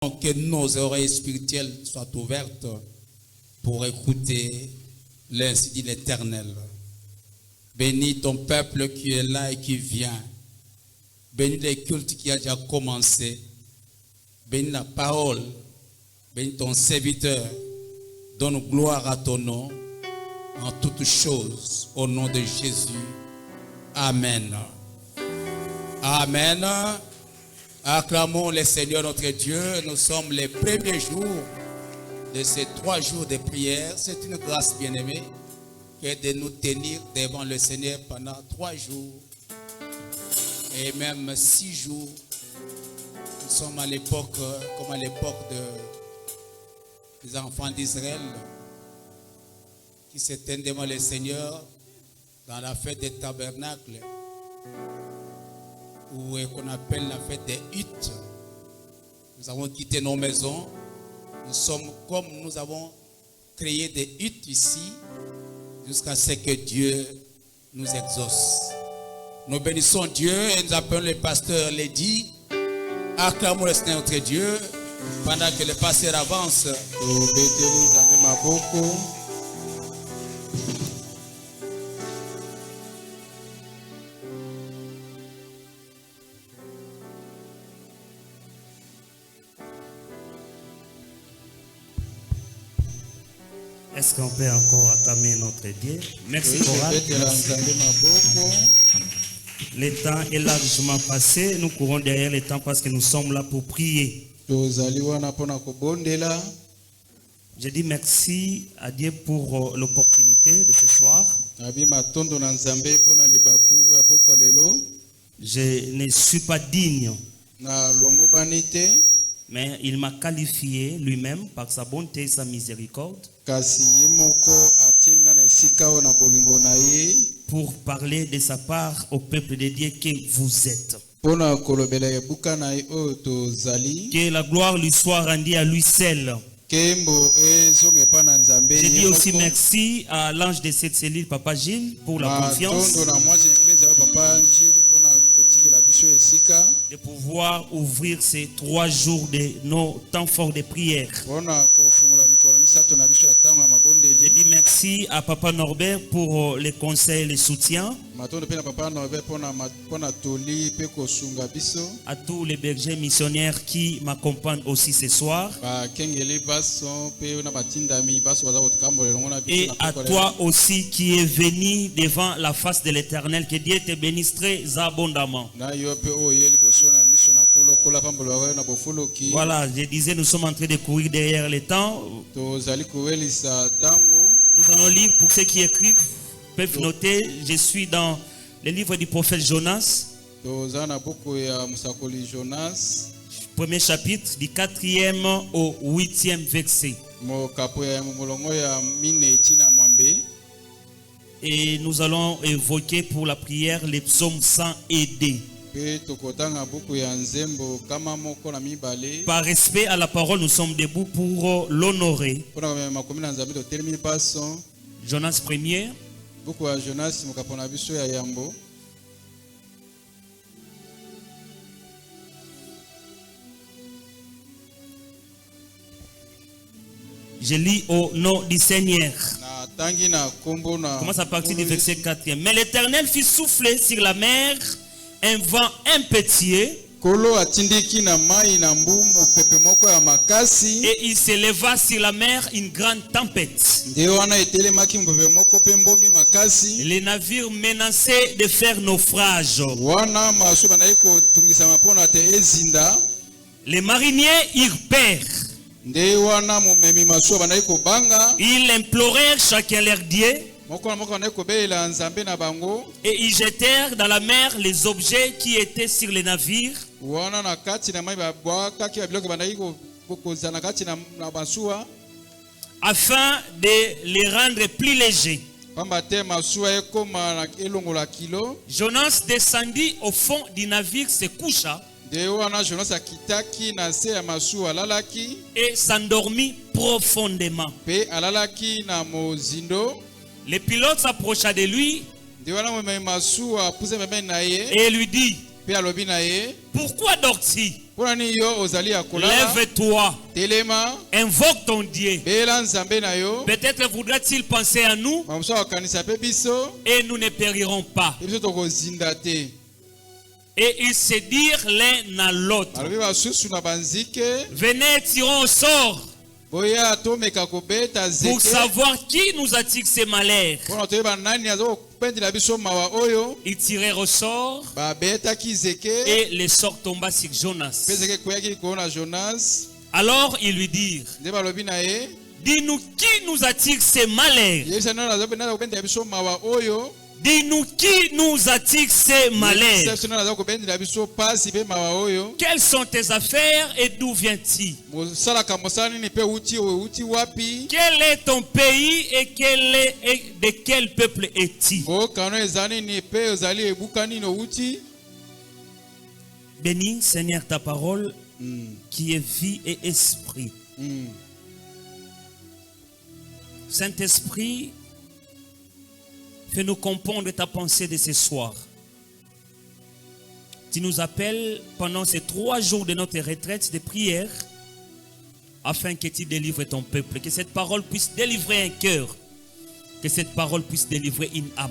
Que nos oreilles spirituelles soient ouvertes pour écouter l'ainsi dit l'Éternel. Bénis ton peuple qui est là et qui vient. Bénis les cultes qui a déjà commencé. Bénis la parole. Bénis ton serviteur. Donne gloire à ton nom en toutes choses. Au nom de Jésus. Amen. Amen. Acclamons le Seigneur notre Dieu. Nous sommes les premiers jours de ces 3 jours de prière. C'est une grâce bien-aimée que de nous tenir devant le Seigneur pendant 3 jours et même 6 jours. Nous sommes à l'époque, comme à l'époque des enfants d'Israël qui s'étaient devant le Seigneur dans la fête des tabernacles, ou qu'on appelle la fête des huttes. Nous avons quitté nos maisons. Nous sommes comme nous avons créé des huttes ici jusqu'à ce que Dieu nous exauce. Nous bénissons Dieu et nous appelons le pasteur Lady. Acclamons le Seigneur notre Dieu pendant que le pasteur avance. Est-ce qu'on peut encore acclamer notre Dieu? Merci Coral. Le temps est largement passé. Nous courons derrière le temps parce que nous sommes là pour prier. Je dis merci à Dieu pour l'opportunité de ce soir. Je ne suis pas digne, mais il m'a qualifié lui-même par sa bonté et sa miséricorde pour parler de sa part au peuple de Dieu que vous êtes. Que la gloire lui soit rendue à lui seul. Je dis aussi merci à l'ange de cette cellule, Papa Gilles, pour la confiance de pouvoir ouvrir ces 3 jours de nos temps forts de prière. Je dis merci à Papa Norbert pour les conseils et les soutiens. À tous les bergers missionnaires qui m'accompagnent aussi ce soir. Et à toi aussi qui es venu devant la face de l'Éternel. Que Dieu te bénisse très abondamment. Voilà, je disais, nous sommes en train de courir derrière le temps. Nous allons lire, pour ceux qui écrivent, peuvent noter, je suis dans le livre du prophète Jonas. Premier chapitre, du 4e au 8e verset. Et nous allons évoquer pour la prière les psaumes 100 et 2. Par respect à la parole, nous sommes debout pour l'honorer. Jonas 1er. Je lis au nom du Seigneur. Commence à partir du verset 4e. Mais l'Éternel fit souffler sur la mer un vent impétueux. Et il s'éleva sur la mer une grande tempête. Les navires menaçaient de faire naufrage. Les mariniers eurent peur. Ils implorèrent chacun leur Dieu. Et ils jetèrent dans la mer les objets qui étaient sur les navires, afin de les rendre plus légers. Jonas descendit au fond du navire, se coucha et s'endormit profondément. Le pilote s'approcha de lui et lui dit: Pourquoi dors-tu? Lève-toi, Lève-toi, invoque ton Dieu. Peut-être voudra-t-il penser à nous et nous ne périrons pas. Et ils se dirent l'un à l'autre, venez, tirons au sort pour savoir qui nous attire ces malheurs. Ils tirèrent au sort et le sort tomba sur Jonas. Alors ils lui dirent, dis-nous qui nous attire ces malheurs. Dis-nous qui nous attire ces malheurs. Quelles sont tes affaires et d'où viens-tu? Quel est ton pays et de quel peuple es-tu? Bénis, Seigneur, ta parole qui est vie et esprit. Saint-Esprit, fais-nous comprendre ta pensée de ce soir. Tu nous appelles pendant ces 3 jours de notre retraite de prière afin que tu délivres ton peuple. Que cette parole puisse délivrer un cœur. Que cette parole puisse délivrer une âme.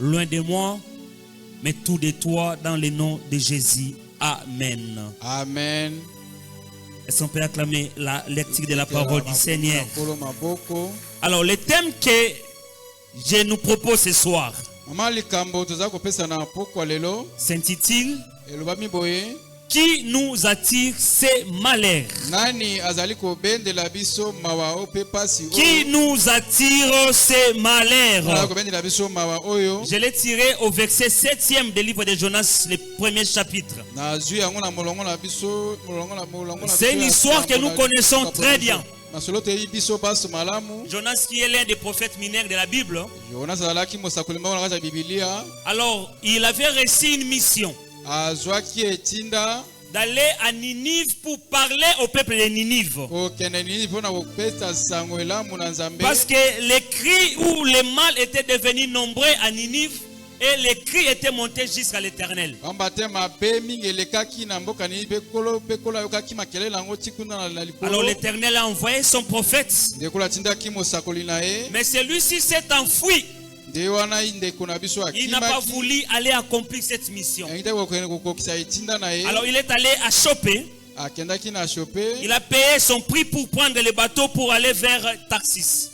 Loin de moi, mais tout de toi dans le nom de Jésus. Amen. Amen. Est-ce qu'on peut acclamer la lecture de la parole du Seigneur? Alors, le thème que je nous propose ce soir s'intitule qui nous attire ces malheurs. Qui nous attire ces malheurs. Je l'ai tiré au verset 7e du livre de Jonas, le premier chapitre. C'est une histoire que nous connaissons très bien. Jonas qui est l'un des prophètes mineurs de la Bible. Alors, il avait reçu une mission d'aller à Ninive pour parler au peuple de Ninive. Parce que les cris ou les mal étaient devenus nombreux à Ninive et les cris étaient montés jusqu'à l'Éternel. Alors l'Éternel a envoyé son prophète. Mais celui-ci s'est enfui. Il n'a pas voulu aller accomplir cette mission. Alors il est allé à Chopé. Il a payé son prix pour prendre le bateau pour aller vers Tarsis.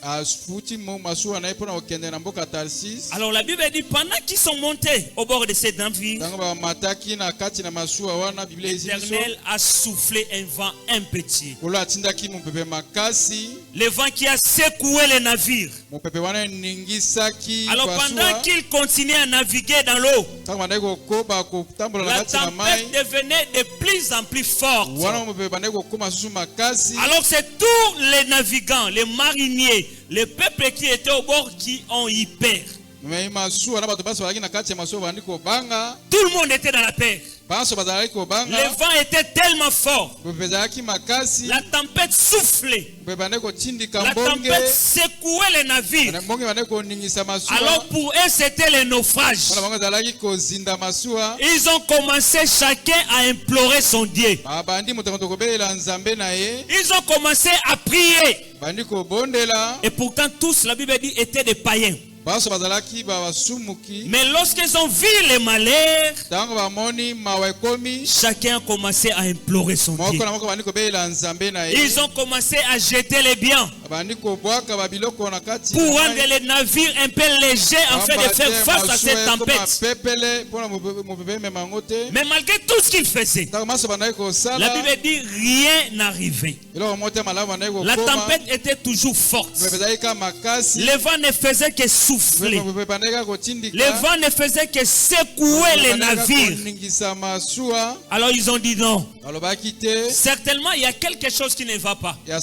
Alors la Bible dit pendant qu'ils sont montés au bord de cette navire, l'Éternel a soufflé un vent impétueux. Le vent qui a secoué le navire. Alors pendant qu'il continuait à naviguer dans l'eau, la tempête devenait de plus en plus forte. Alors c'est tous les navigants, les mariniers, les peuples qui étaient au bord qui ont eu peur. Tout le monde était dans la peur. Le vent était tellement fort. La tempête soufflait. La tempête secouait les navires. Alors pour eux c'était le naufrage. Ils ont commencé chacun à implorer son Dieu. Ils ont commencé à prier. Et pourtant tous, la Bible dit, étaient des païens. Mais lorsqu'ils ont vu les malheurs, chacun a commencé à implorer son Dieu. Ils ont commencé à jeter les biens pour rendre les navires un peu légers afin de faire face à cette tempête. Mais malgré tout ce qu'ils faisaient, la Bible dit rien n'arrivait. La tempête était toujours forte. Le vent ne faisait que souffler. Le vent ne faisait que secouer les navires. Alors ils ont dit non. Certainement il y a quelque chose qui ne va pas. Mais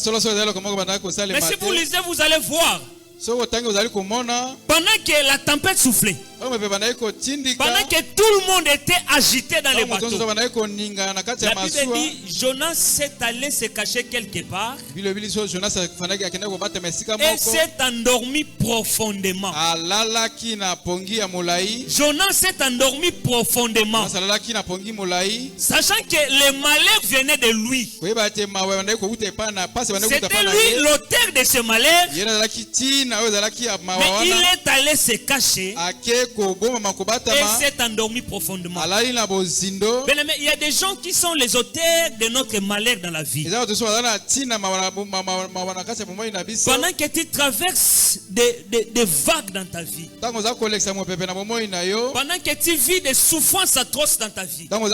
si vous lisez, vous allez voir Pendant que la tempête soufflait, pendant que tout le monde était agité dans les bateaux, la Bible dit Jonas s'est allé se cacher quelque part et s'est endormi profondément. Jonas s'est endormi profondément, sachant que le malheur venait de lui. C'était lui l'auteur de ce malheur, mais il est allé se cacher et s'est endormi profondément. Bien-aimé, il y a des gens qui sont les auteurs de notre malheur dans la vie. Pendant que tu traverses des vagues dans ta vie, pendant que tu vis des souffrances atroces dans ta vie, pendant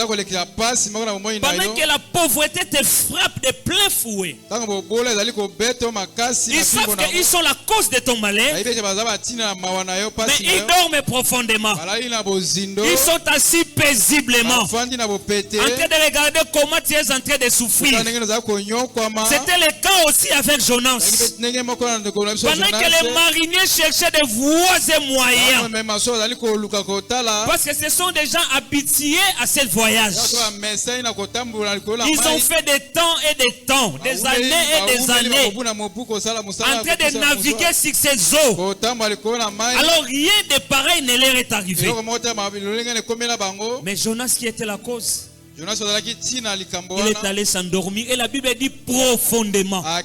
que la pauvreté te frappe de plein fouet, ils savent qu'ils sont la cause de ton malheur, mais ils dorment profondément. Ils sont assis paisiblement, en train de regarder comment tu es en train de souffrir. C'était le cas aussi avec Jonas. Pendant que les mariniers cherchaient des voies et moyens, parce que ce sont des gens habitués à ce voyage. Ils ont fait des temps et des temps, des années et des années, en train de naviguer sur ces eaux. Alors rien de pareil ne leur est arrivé. Mais Jonas qui était la cause, il est allé s'endormir et la Bible dit profondément. En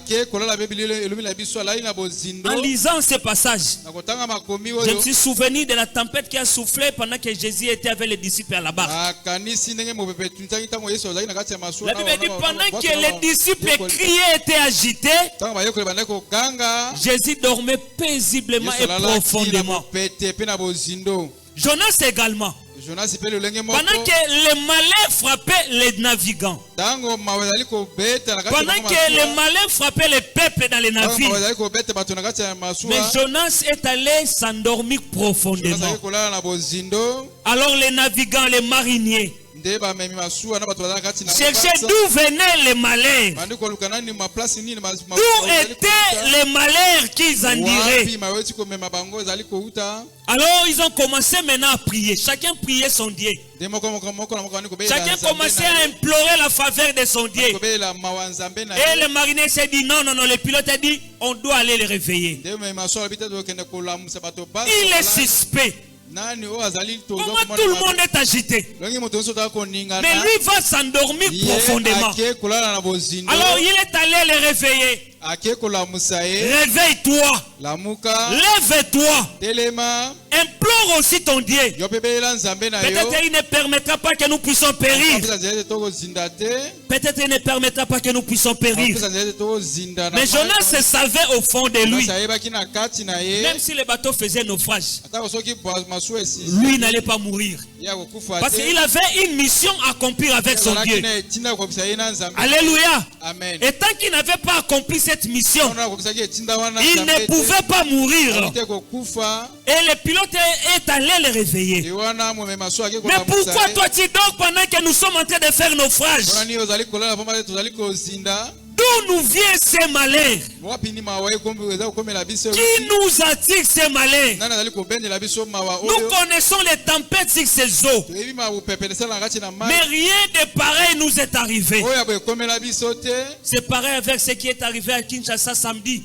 lisant ce passage, je me suis souvenu de la tempête qui a soufflé pendant que Jésus était avec les disciples à la barque. La Bible dit pendant que les disciples criaient et étaient agités, Jésus dormait paisiblement et profondément. Jonas également. Pendant que le malheur frappait les navigants, pendant que le malheur frappait les peuples dans les navires, mais Jonas est allé s'endormir profondément. Alors les navigants, les mariniers cherchaient d'où venaient les malheurs, d'où étaient les malheurs qu'ils endiraient. Alors ils ont commencé maintenant à prier. Chacun priait son Dieu. Chacun commençait à implorer la faveur de son Dieu. Et le marinier s'est dit non, non, non. Le pilote a dit on doit aller les réveiller. Il est suspect. Comment tout le monde est agité, mais lui va s'endormir profondément. Alors il est allé les réveiller. Réveille-toi, lève-toi, implore aussi ton Dieu. Peut-être il ne permettra pas que nous puissions périr. Peut-être il ne permettra pas que nous puissions périr. Mais Jonas se savait au fond de lui, même si le bateau faisait naufrage, lui n'allait pas mourir, parce qu'il avait une mission à accomplir avec son Dieu. Alléluia. Et tant qu'il n'avait pas accompli cette mission, il ne pouvait pas mourir. Et le pilote est allé le réveiller. Mais pourquoi toi tu dors pendant que nous sommes en train de faire naufrage? D'où nous vient ces malheurs? Qui nous attire ces malheurs? Nous connaissons les tempêtes sur ces eaux, mais rien de pareil nous est arrivé. C'est pareil avec ce qui est arrivé à Kinshasa samedi.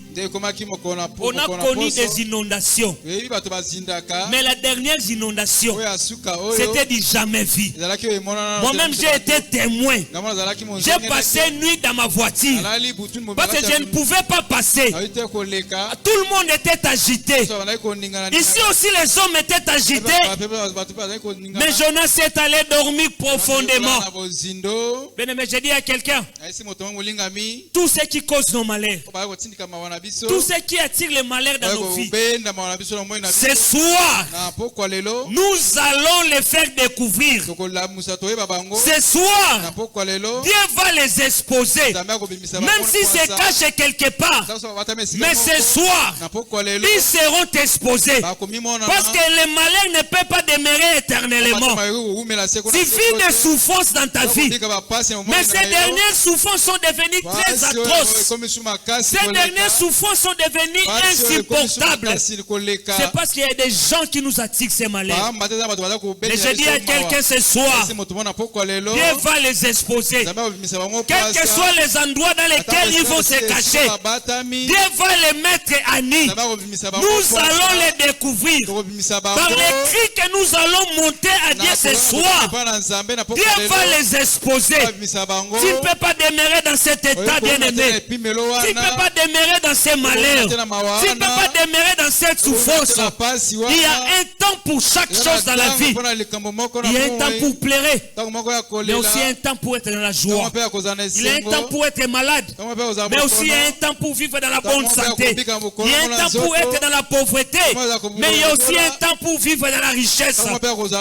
On a connu des inondations, mais la dernière inondation, c'était du jamais vu. Moi-même j'ai été témoin. J'ai passé une nuit dans ma voiture, parce que je ne pouvais pas passer. Tout le monde était agité. Ici aussi les hommes étaient agités. Mais Jonas est allé dormir profondément. Bien-aimé, j'ai dit à quelqu'un, tout ce qui cause nos malheurs, tout ce qui attire les malheurs dans nos vies, ce soir, nous allons les faire découvrir. Ce soir, Dieu va les exposer. Même s'ils se cachent quelque part, mais ce soir, ils seront exposés. Parce que le malheur ne peut pas demeurer éternellement. Il suffit de souffrances dans ta vie. Mais ces dernières souffrances sont devenues très atroces. Ces dernières souffrances sont devenues insupportables. C'est parce qu'il y a des gens qui nous attirent ces malheurs. Mais je dis à quelqu'un ce soir, Dieu va les exposer. Quels que soient les endroits dans lesquels ils vont se cacher, Dieu va les mettre à nu. Nous allons les découvrir. Par les cris que nous allons monter à Dieu ce soir, Dieu va les exposer. Tu ne peux pas demeurer dans cet état, bien-aimé. Tu ne peux pas demeurer dans ces malheurs. Tu ne peux pas demeurer dans cette souffrance. Il y a un temps pour chaque chose dans la vie. Il y a un temps pour pleurer, mais aussi un temps pour être dans la joie. Il y a un temps pour être malade, mais aussi il y a un temps pour vivre dans la bonne santé. Il y a un temps pour être dans la pauvreté, mais il y a aussi un temps pour vivre dans la richesse.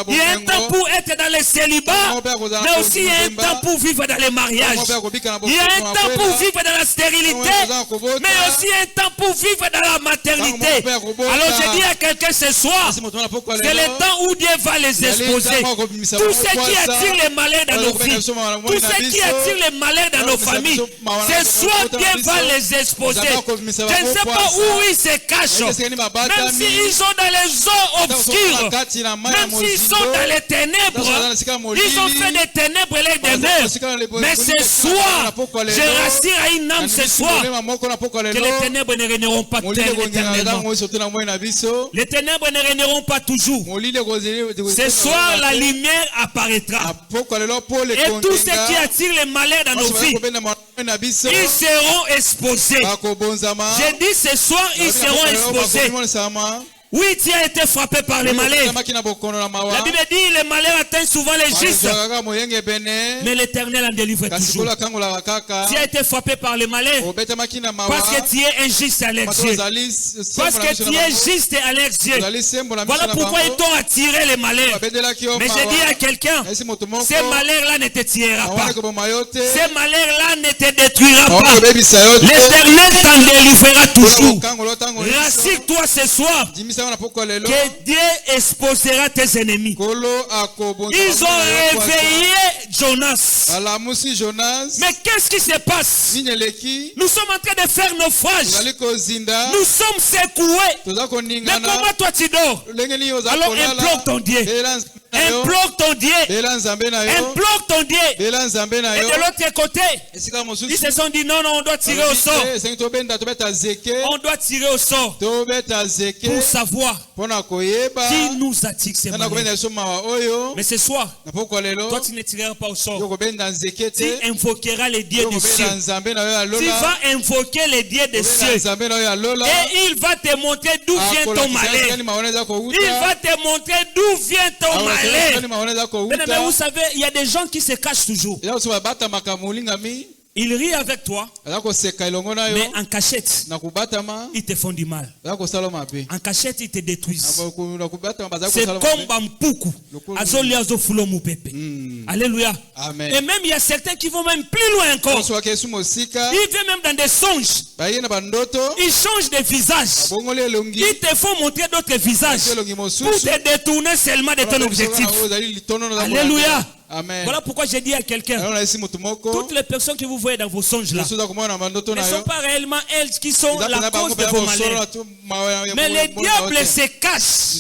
Il y a un temps pour être dans le célibat, mais aussi il y a un temps pour vivre dans les mariages. Il y a un temps pour vivre dans la stérilité, mais aussi un temps pour vivre dans la maternité. Alors je dis à quelqu'un ce soir, c'est le temps où Dieu va les exposer. Tout ce qui attire les malheurs dans nos vies, tout ce qui attire les malheurs dans nos familles, ce soir Dieu va les exposer. Je ne sais pas où ils se cachent, même s'ils sont dans les zones obscures, même s'ils sont dans les ténèbres, ils ont fait des ténèbres les demeures. Mais ce soir, je rassure à une âme ce soir que les ténèbres ne régneront pas éternellement. Les ténèbres ne régneront pas toujours. Ce soir, la lumière apparaîtra. Et tous ceux qui attirent les malheurs dans nos vies, ils seront exposés. J'ai dit ce soir, ils seront exposés. Oui, tu as été frappé par les malheurs. La Bible dit les malheurs atteignent souvent les justes, mais l'Éternel en délivre toujours. Tu as été frappé par les malheurs parce que tu es injuste à leurs yeux. Parce que tu es juste à leurs yeux. Voilà pourquoi ils t'ont attiré les malheurs. Mais j'ai dit à quelqu'un, ces malheurs-là ne te tirera pas. Ces malheurs-là ne te détruira pas. L'Éternel t'en délivrera toujours. Rassure-toi ce soir que Dieu exposera tes ennemis. Ils ont réveillé Jonas. Mais qu'est-ce qui se passe? Nous sommes en train de faire naufrage. Nous sommes secoués. Mais comment toi tu dors? Alors implore ton Dieu. Implore ton Dieu. Implore ton Dieu. Et de l'autre côté, ils se sont dit non, on doit tirer au sort. On doit tirer au sort pour savoir qui nous attire ces malheurs. Mais ce soir, toi tu ne tireras pas au sort. Tu invoqueras les dieux des cieux. Tu vas invoquer les dieux des cieux. Et il va te montrer d'où vient ton malheur. Il va te montrer d'où vient ton malheur. Mais vous savez, il y a des gens qui se cachent toujours. Ils rient avec toi, mais en cachette, ils te font du mal. En cachette, ils te détruisent. C'est comme Bampuku. Alléluia. Et même il y a certains qui vont même plus loin encore. Ils viennent même dans des songes. Ils changent de visage. Ils te font montrer d'autres visages pour te détourner seulement de ton objectif. Alléluia. Amen. Voilà pourquoi j'ai dit à quelqu'un, toutes les personnes que vous voyez dans vos songes là ne sont pas réellement elles qui sont la cause de vos malheurs. Mais le diable se cache.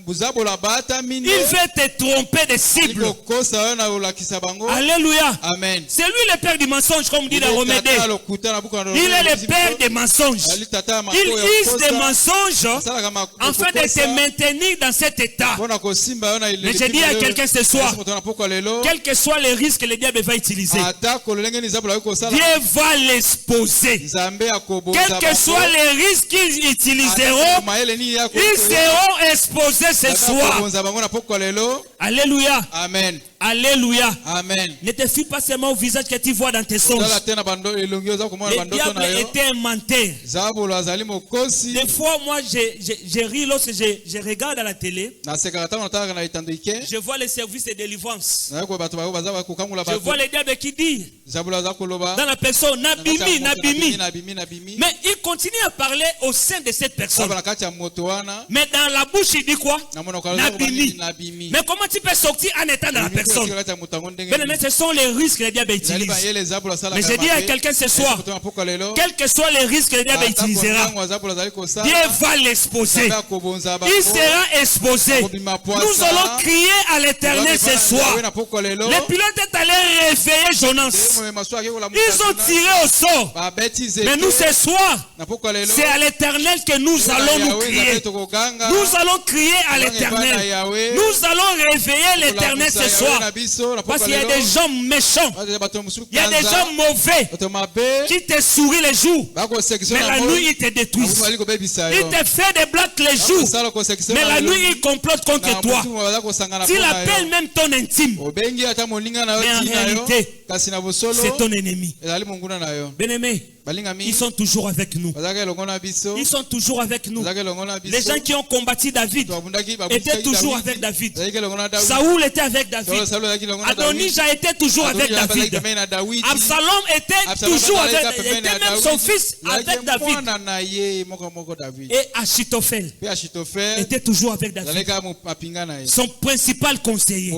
Il veut te tromper de cible. Alléluia. Amen. C'est lui le père du mensonge, comme dit dans Romains 2. Il est le père des mensonges. Il use des mensonges afin de te maintenir dans cet état. Mais j'ai dit à quelqu'un ce soir, quel que soit les risques que le diable va utiliser, Dieu va l'exposer. Quels que soient les risques qu'ils utiliseront, ils seront exposés ce soir. Alléluia. Amen. Alléluia. Amen. Ne te fie pas seulement au visage que tu vois dans tes songes. Le diable était un menteur. Des fois, moi, je ris lorsque je regarde à la télé. Je vois les services de délivrance. Je vois les diables qui disent dans la personne, Nabimi, Nabimi. Mais il continue à parler au sein de cette personne. Mais dans la bouche, il dit quoi? Nabimi. Mais comment tu peux sortir en étant dans la personne? Mais ce sont les risques que le diable utilise. Mais je dis à quelqu'un ce soir, quels que soient les risques que le diable utilisera, Dieu va l'exposer. Il sera exposé. Nous allons crier à l'Éternel ce soir. Les pilotes est allé réveiller Jonas. Ils ont tiré au sort. Mais nous ce soir, c'est à l'Éternel que nous allons nous crier. Nous allons crier à l'Éternel. Nous allons réveiller l'Éternel ce soir. Parce qu'il y a des gens méchants. Il y a des gens mauvais qui te sourient les jours. Mais la nuit, ils te détruisent. Ils te font des blagues les jours. Mais la nuit, ils complotent contre toi. S'il appelle même ton intime. Mais en réalité, c'est ton ennemi. Bien-aimé, ils sont toujours avec nous. Ils sont toujours avec nous. Les gens qui ont combattu David étaient toujours avec David. Saoul était avec David. Adonijah était toujours avec David. Absalom était toujours avec David. Était même son fils avec David. Et Achitophel était toujours avec David. Son principal conseiller.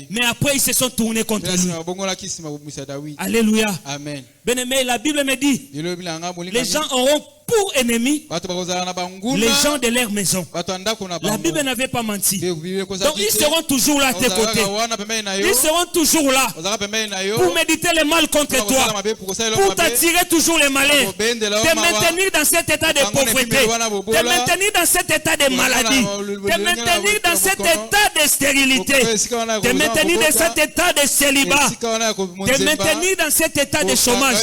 Mais après ils se sont tournés contre lui. Alléluia. Amen. Bien-aimé, la Bible me dit, les gens auront pour ennemis les gens de leur maison. La Bible n'avait pas menti. Donc ils seront toujours là à tes côtés. Ils seront toujours là pour méditer le mal contre toi, pour t'attirer toujours les malheurs, te maintenir dans cet état de pauvreté, te maintenir dans cet état de maladie, te maintenir dans cet état de stérilité, te maintenir dans cet état de célibat, te maintenir dans cet état de chômage.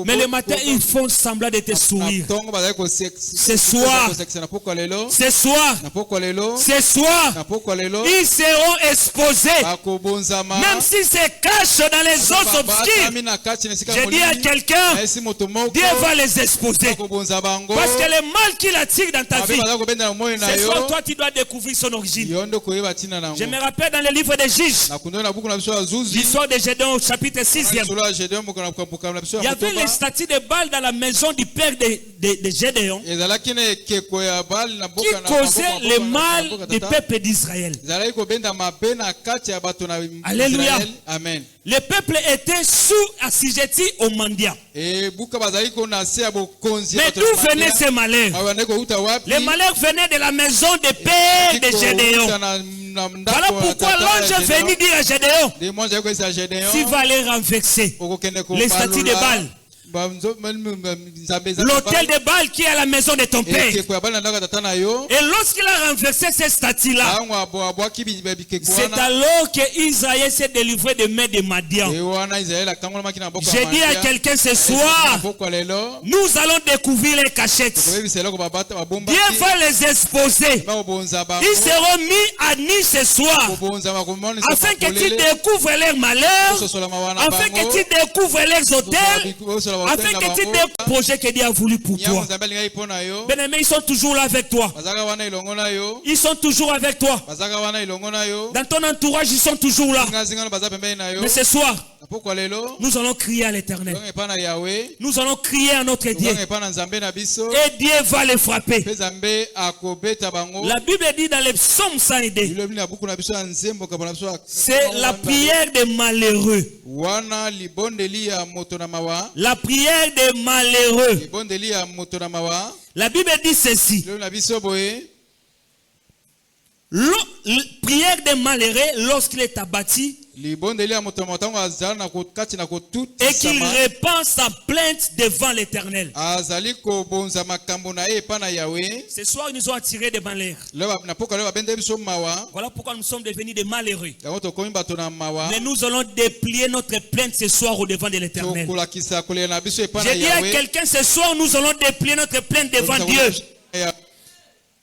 Mais le matin, ils font semblant de te sourire. Ce soir, ils seront exposés. Même s'ils se cachent dans les zones obscures, je dis à quelqu'un, Dieu va les exposer. Parce que le mal qu'il attire dans ta vie, ce soir, toi, tu dois découvrir son origine. Je me rappelle dans le livre des Juges, l'histoire de Gédéon au chapitre 6e. Il y avait les statues de Baal dans la maison du père de Gédéon qui causait le mal du peuple d'Israël. Alléluia. Amen. Le peuple était sous assujetti au mendiant. Mais d'où venaient ces malheurs? Les malheurs venaient de la maison des pères de Gédéon. Voilà pourquoi l'ange est venu dire à Gédéon, tu vas les renverser les statues de Baal. L'autel de Baal qui est à la maison de ton père. Et lorsqu'il a renversé ces statues-là, c'est alors que Israël s'est délivré des mains de Madian. J'ai dit à quelqu'un ce soir, nous allons découvrir les cachettes. Dieu va les exposer. Ils seront mis à nu ce soir, afin que tu découvres leurs malheurs, afin que tu découvres leurs hôtels, afin que tu aies le projet que Dieu a voulu pour toi. Bien-aimés, ils sont toujours là avec toi. Ils sont toujours avec toi. Dans ton entourage, ils sont toujours là. Mais ce soir, nous allons crier à l'Éternel. Nous allons crier à notre Dieu. Et Dieu va les frapper. La Bible dit dans les psaumes 102, c'est la prière des malheureux. La prière des malheureux. La Bible dit ceci. La prière des malheureux lorsqu'il est abattu et qu'il répand sa plainte devant l'Éternel. Ce soir, ils nous ont attirés des malheurs. Voilà pourquoi nous sommes devenus des malheureux. Mais nous allons déplier notre plainte ce soir au devant de l'Éternel. J'ai dit à quelqu'un ce soir, nous allons déplier notre plainte devant Dieu.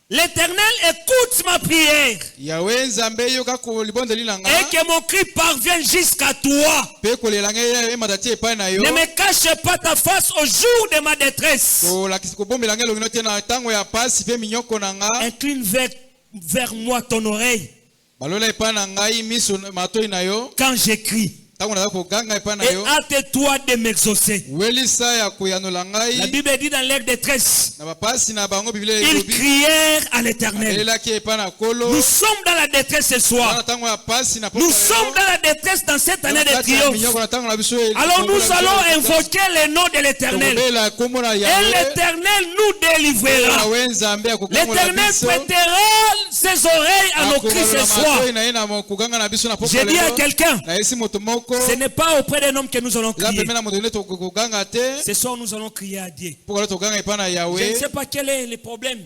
L'Éternel écoute ma prière Yahweh Nzambe yoka ko libondeli nanga. et que mon cri parvienne jusqu'à toi. Pe ko lelanga ye matati epai na yo. Ne me cache pas ta face au jour de ma détresse. Ko lakisi ko bombelanga longino te na tango ya pasi pe minyoko nanga. Incline vers moi ton oreille Balola epai na ngai miso matoi na yo. quand j'écris. Tango na ko ganga epai na Et yo. hâte-toi de m'exaucer. Welisa ya kuyanola ngai. La Bible dit dans leur détresse, Na bapasi na bango Biblia ils elobi. crièrent à l'Éternel. Elaki epai na kolo. Nous sommes dans la détresse ce soir. Na tango ya pasi na Nous sommes dans la détresse dans cette année de triomphe. Alors nous allons invoquer le nom de l'Éternel. Et l'Éternel nous délivrera. L'Éternel prêtera ses oreilles à nos cris ce soir. J'ai dit à quelqu'un, ce n'est pas auprès d'un homme que nous allons crier. Ce soir nous allons crier à Dieu. Je ne sais pas quel est le problème.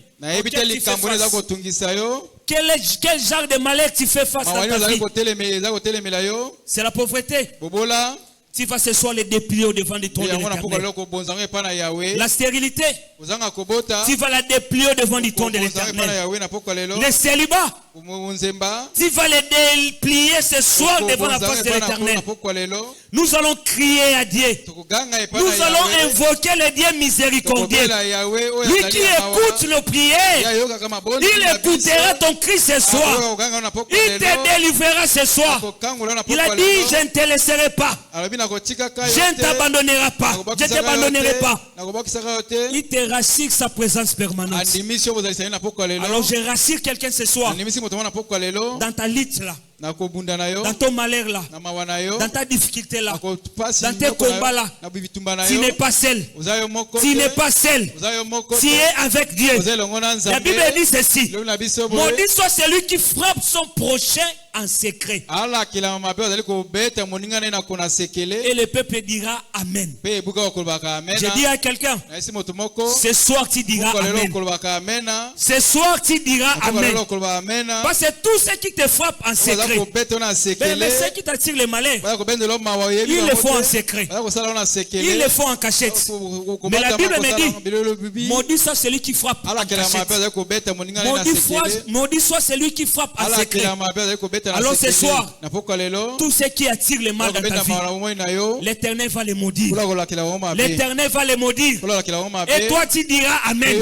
Quel genre de malheur tu fais face à ta vie? C'est la pauvreté. Tu vas ce soir les déplier au devant du trône de l'Éternel. La stérilité, tu vas la déplier au devant du trône de l'Éternel. Le célibat, tu vas les déplier ce soir devant la face de l'Éternel. Nous allons crier à Dieu. Nous allons invoquer le Dieu miséricordieux. Lui qui écoute nos prières, il écoutera ton cri ce soir. Il te délivrera ce soir. Il a dit, je ne te laisserai pas. Je ne t'abandonnerai pas. Je ne t'abandonnerai pas. Il te rassure sa présence permanente. Alors je rassure quelqu'un ce soir. Dans ta lutte là. Dans ton malheur là. Dans ta difficulté là. Dans tes combats là. Tu n'es pas seul. Tu n'es pas seul. Tu es avec Dieu. La Bible dit ceci. Maudit soit celui qui frappe son prochain en secret. Et le peuple dira Amen. Je dis à quelqu'un, ce soir tu diras Amen. Ce soir tu diras Amen. Parce que tout ce qui te frappe en secret, mais ceux qui t'attirent le malheur, ils le font en secret. Ils le font en cachette. Mais la Bible me dit, maudit soit celui qui frappe en cachette. Maudit soit celui qui frappe en secret. Alors ce soir, tout ce qui attire le mal dans ta vie, l'Éternel va les maudire. L'Éternel va les maudire. Et toi tu diras Amen.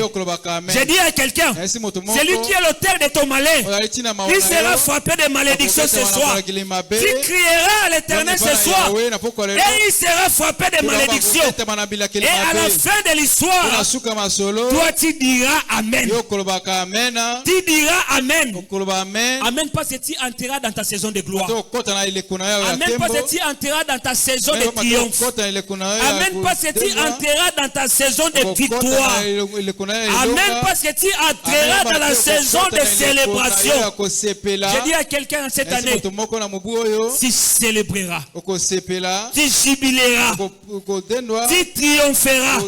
J'ai dit à quelqu'un, celui qui est l'auteur de ton malheur, il sera frappé de malédiction ce soir. Tu crieras à l'Éternel ce soir et il sera frappé de malédiction. Et à la fin de l'histoire, toi tu diras Amen. Tu diras Amen. Amen parce que tu entreras dans ta saison de gloire. Amen parce que tu entreras dans ta saison de triomphe. Amen parce que tu entreras dans ta saison de victoire. Amen parce que tu entreras dans la saison de célébration. Je dis à quelqu'un cette année, tu célébreras, tu jubileras, tu triompheras.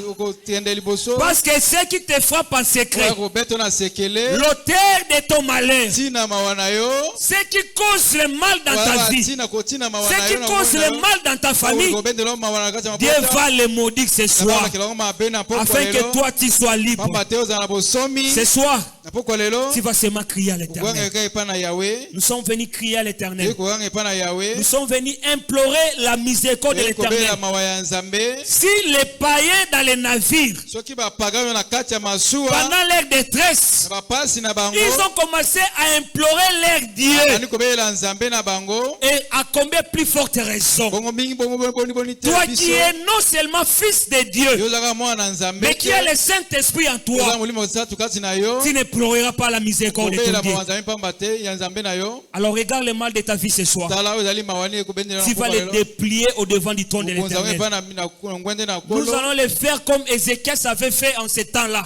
Parce que ce qui te frappe en secret, l'auteur de ton malheur, ce qui cause le mal dans ta vie, ce qui cause le mal dans ta famille, Dieu va le maudire ce soir, afin que toi tu sois libre. Ce soir, tu vas seulement crier à l'Éternel. Nous sommes venus crier à l'Éternel. Nous sommes venus implorer la miséricorde de l'Éternel. Si les païens dans les navires, pendant leur détresse, ils ont commencé à implorer leur Dieu, et à combien plus forte raison, toi qui es non seulement fils de Dieu, mais qui as le Saint-Esprit en toi, tu ne pleureras pas la miséricorde de ton Dieu. Alors regarde le mal de ta vie ce soir. Tu vas le déplier au devant du trône de l'Éternel. Nous allons le faire comme Ézéchiel avait fait en ce temps-là.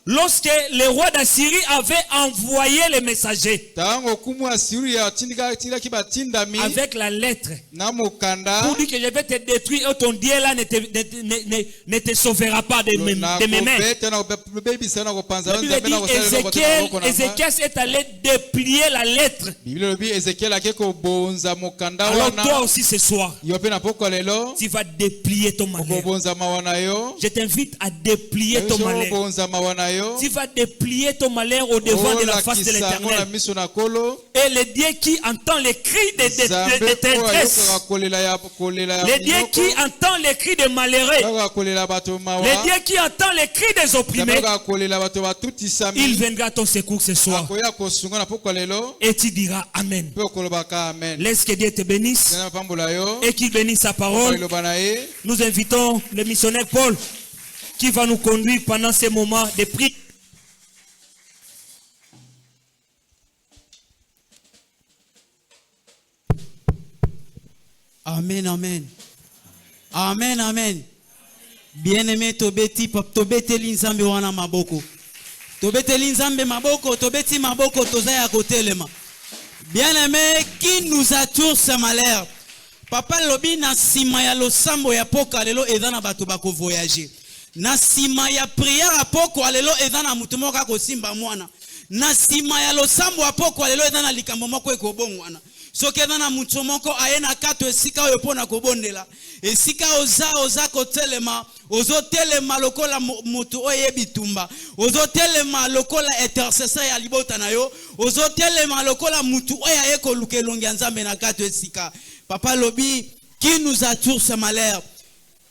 Lorsque le roi d'Assyrie avait envoyé les messagers avec la lettre pour dire que je vais te détruire et ton Dieu là ne te sauvera pas de mes mains. La Bible dit Ézéchias est allé déplier la lettre. Alors toi aussi ce soir, tu vas déplier ton malheur. Je t'invite à déplier ton malheur. Tu vas déplier ton malheur au devant de la face de l'Éternel. Et le Dieu qui entend les cris de détresse, le Dieu qui entend les cris des malheureux, le Dieu qui entend les cris des opprimés, il viendra à ton secours ce soir. Et tu diras Amen. Laisse que Dieu te bénisse et qu'il bénisse sa parole. Nous invitons le missionnaire Paul qui va nous conduire pendant ces moments de prière. Amen, amen. Amen, amen. Bien-aimé, tobeti nzambe wana maboko. Tobeteli nzambe maboko, tobeti maboko tozaya kotelema. Bien-aimé, qui nous attire ce malheur? Papa lobi na sima ya losambo ya poko alelo ezana bato bako voyager. Na sima ya prière apoko alelo ezana mutu moko akosimba mwana. Na sima ya losambo apoko alelo ezana likambo moko ekobongwana. Soki ezana mutu moko ayena kato esika oyo pona kobondela. Esika oza kotelema, ozo telema lokola mutu oye bitumba. Ozo telema lokola intercesseur ya libota na yo. Ozo telema lokola mutu oye ayeko lukelongi nzambe na kato esika. Papa lobi, qui nous attire ce malheur?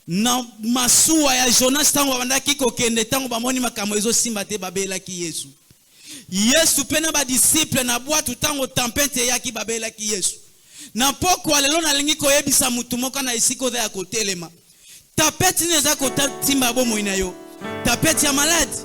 Na masuwa ya Jonas tango bandaki kokende tango bamoni makambo ezo simba te babela ki Yesu. Yesu pena ba disciple na boatu tango tempête ya ki babela ki Yesu. Na poko alelo na lingi koyebisa mutu moko na esiko za ya kotelema. Tapeti neza kotimba bomo inayo. Tapeti ya malade.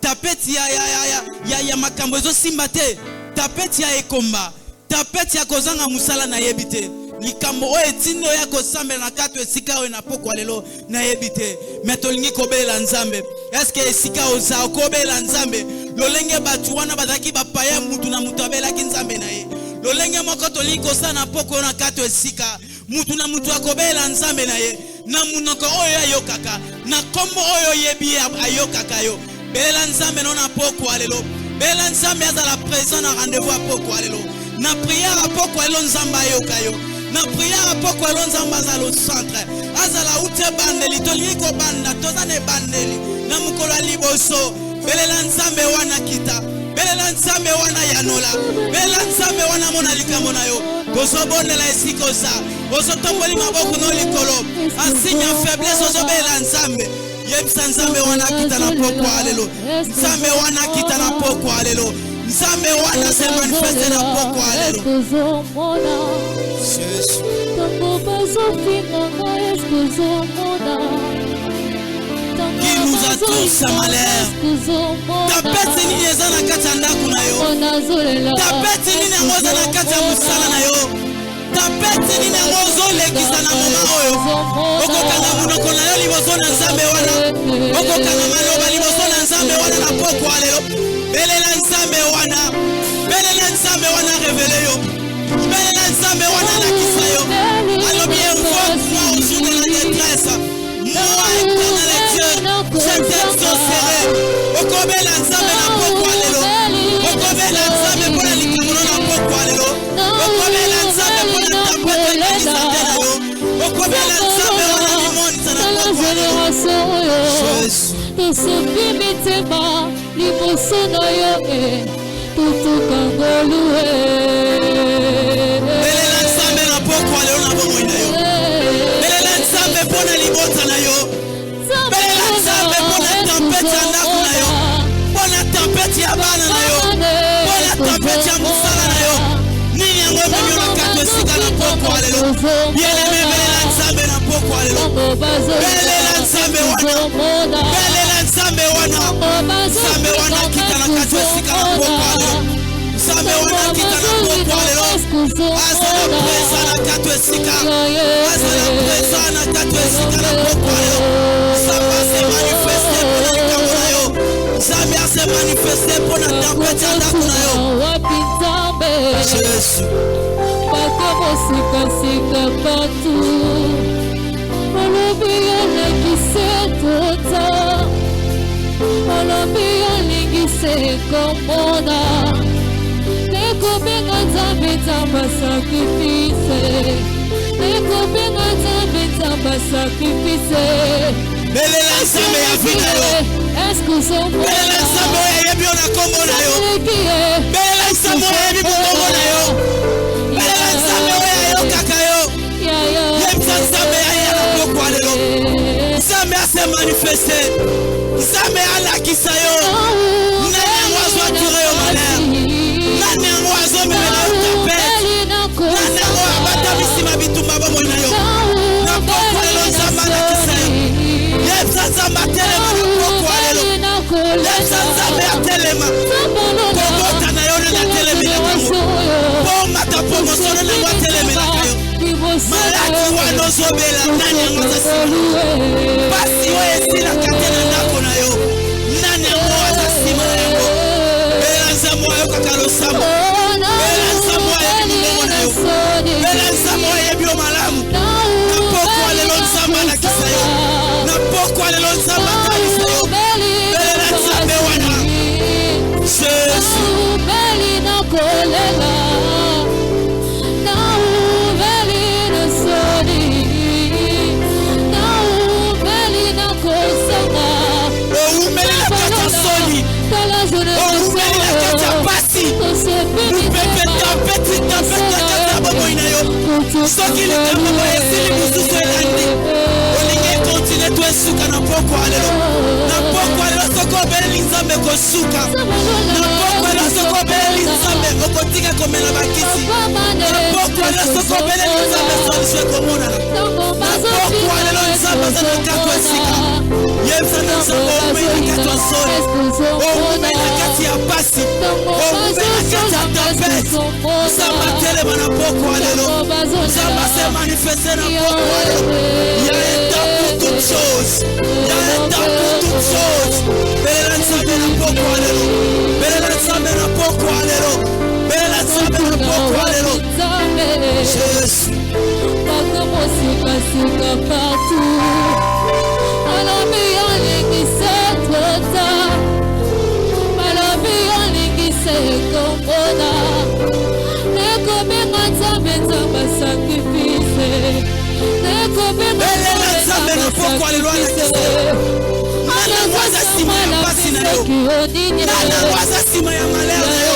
Tapeti ya makambo ezo simba te. Tapeti ya ekomba. Tapeti ya kozanga musala na yebite. Likambo o etindo ya kosambe na kato esika o na poko alelo na yebite. Metolingi kobela nzambe. Eske esika oza kobela nzambe. Lolenge batu wana bazaki bapaya mutu na mutu abela ki nzambe na ye. Lolenge moko tolingi kosa na poko na kato esika. Mutu na mutu akobela nzambe na ye. Na munoko oyo ayokaka. Na kombo oyo yebi ayokaka yo. Bela nzambe no na poko alelo. Bela nzambe azala présent na rendez-vous a poko alelo. Na prière a poko alelo nzamba ayoka yo. Na prière a poko alelo nzamba azala au centre. Azala ute bandeli tolingi ko banda tozane bandeli. Na mukolo liboso. Belela nzambe wana kita. Belela nzambe wana yanola. Belela nzambe wana mona likambo na yo. Koso bonela esiko sa. Koso tomboli maboko no likolo. Asinya faiblesse ozo belela nzambe. Yebisa nzambe wana kita na poko alelo. Nzambe wana kita na poko alelo. Nzambe wana se manifeste na poko alelo. Jésus. Qui nous a tous à malheur. Tapeti nini ezana kati ya ndaku na yo. Tapeti nini ezana kati ya musala na yo. Tapeti nini ozolekisa na mama oyo. Okokanga munoko na yo liboso na nzambe wana. Okokanga maloba liboso na nzambe wana na poko alelo. Belela nzambe wana. Belela nzambe wana révélé yo. Belela nzambe wana lakisa yo. Alobi invoque-moi au jour de la détresse. Moi éternel Dieu, je t'exaucerai. Okobela nzambe na poko alelo. Okobela nzambe pona likambo na poko alelo. Okobela nzambe pona tempete na lisante na yo. Okobela nzambe wana limoni sana poko alelo. Jésus. Tosopi mitema liboso na yo tutukangolue. Belela nzambe na poko alelo na bomoi na yo. Belela nzambe pona libota na yo. Belela nzambe pona tempete ya ndaku na yo. Pona tempete ya bana na yo. Pona tempete ya musala na yo. Nini yango ememi na kato esika na poko alelo. Bien-aimé, belela nzambe na poko alelo. Belela nzambe wana. Belela nzambe wana. Nzambe wana kita na kato esika na poko alelo. Nzambe wana kita na poko alelo. Azala presa na kato esika. Azala presa na kato esika na poko alelo. Nzambe se manifeste pona likambo na yo. Nzambe se manifeste pona tempete ya ndaku na yo. Jésus. Bakamo sika patu. Olobi yana kisetota. alobi olingise komona nekobenga nzambe nzamba sakrifise nekobenga nzambe nzamba sakrifise belela nzambe ya vina yo belela nzambe oyo ayebi yo na kombo na yo belela nzambe oyo ayebi bongongo na yo belela nzambe oyo ayokaka yo yebisa nzambe aya na pokwa lelo nzambe ase manifeste nzambe alakisa yo nani yango azwature yo malere nani yango azomemela yo tapete nani yango abatabisima bitumba bomoi na yo na pokwa lelo nzambe alakisa yo yebisa nzambe atelema na pokwa lelo yebisa nzambe atelema kobota na yo nene atelemelaka yo pomata promotion nene yango atelemelaka yo malaki wana ozobela nani yango azasima pasi oyo esilaka te na ndako na yo nani yango azasima na yango bela nzambe oyo ayokaka losambo bela nzambe oyo ayebi mbongo na yo bela nzambe oyo ayebi yo malamu na pokwa lelo nzambe alakisa yo na pokwa lelo nzambe atalisa yo belela nzambe wana Jésus soki likambo boye esili mosusu elandi olingi kontine to esuka na pokwa lelo na pokwa lelo soki obeleli nzambe kosuka na pokwa lelo soki obeleli nzambe okotika komela bakisi na pokwa lelo soki obeleli nzambe solution ekomonana na pokwa lelo nzambe aza na kato esika yebisa na nzambe omei na kati ya soni omei na kati ya pasi omei na kati ya tempete nzambe atelema na pokwa lelo nzambe ase manifeste na pokwa lelo ya état pour toute chose ya état pour toute chose belela nzambe na pokwa lelo belela nzambe na pokwa lelo belela nzambe na pokwa lelo Jésus bakomosikasika partout alobi olingise tota balobi olingise kombona nekobenga nzambe nzambe sakrifise nekobenga nzambe na pokwa lelo alakisa nana waza nsima ya pasi na yo nana waza nsima ya malere na yo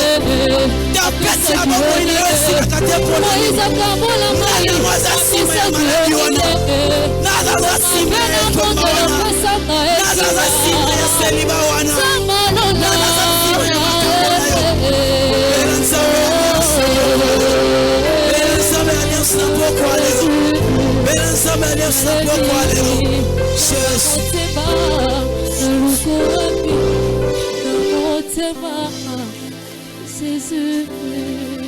tapesi ya bomoi na yo esilaka te mpona nana waza nsima ya maladi wana nazaza nsima ya etonga wana nazaza nsima ya seliba wana nazaza nsima ya makambo na yo bela nzambe bela nzambe alliance na pokwa lelo bela nzambe alliance na pokwa lelo Jésus